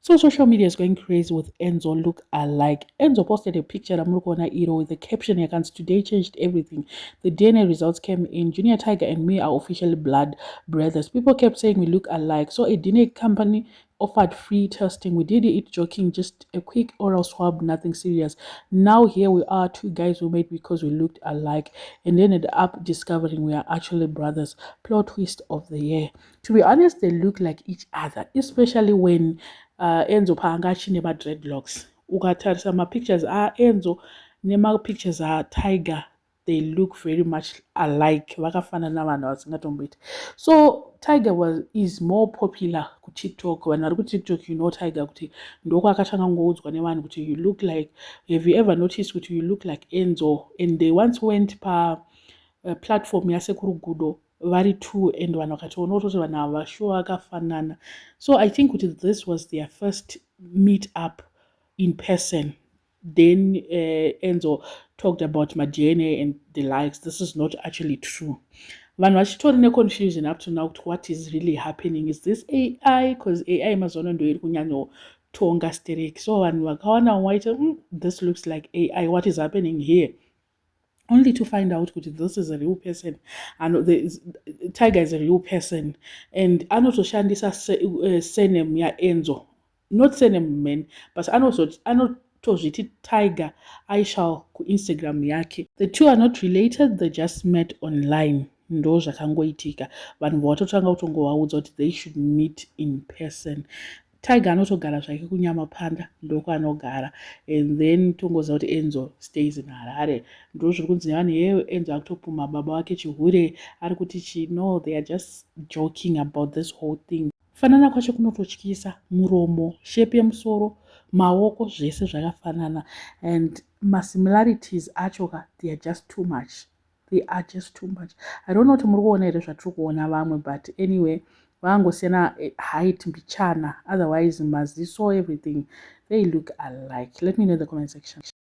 So social media is going crazy with Enzo look alike. Enzo posted a picture of Murukona Iro with the caption against today changed everything. The DNA results came in. Junior Tiger and me are officially blood brothers. People kept saying we look alike. So a DNA company offered free testing. We did it joking, just a quick oral swab, nothing serious. Now here we are, two guys who made because we looked alike, and then ended up discovering we are actually brothers. Plot twist of the year. To be honest, they look like each other, especially when Enzo phanga achine dreadlocks. Ukatarisa ma-pictures Enzo nema-pictures Tiger, they look very much alike. Vakafanana vanhu vasingatomboti. So Tiger is more popular ku TikTok. Vanhu vari ku TikTok, you know Tiger kuti ndoko akatanga ngoudzwa nevanhu kuti you look like, have you ever noticed kuti you look like Enzo? And they once went pa platform yasekuru Gudo vari two, and vanhu vakatoona kuti vanhu ava sure akafanana. So I think kuti this was their first meet up in person. Then Enzo talked about my DNA and the likes. This is not actually true. Vanhu vachitori neconfusion up to now, what is really happening. Is this AI? Because AI mazono ndo iri kunyanyotonga stereki. So vanhu vakaona waita this looks like AI. What is happening here? Only to find out that this is a real person, and Tiger is a real person, and anotoshandisa surname ya Enzo, not surname man, but anotozviti Tiger aisha ku Instagram yake. The two are not related, they just met online. Ndo zvakangoitika. Vanhu vatotanga kutongovaudza kuti they should meet in person. Tiger anotogara zvake kunyamapanda, ndoko anogara, and then tongoziva kuti Enzo stays in Harare. Ndo zviri kunzi nevanhu yeyo Enzo akutopuma baba wake chihure ari kuti no, they are just joking about this whole thing. Kufanana kwacho kunototyisa, muromo, shape yemusoro, maoko zvese zvakafanana, and masimilarities achoka, they are just too much. They are just too much. I don't know kuti muri kuona here zvatiri kuona vamwe, but anyway, vangosiyana height mbichana, otherwise maziso, everything, they look alike. Let me know in the comment section.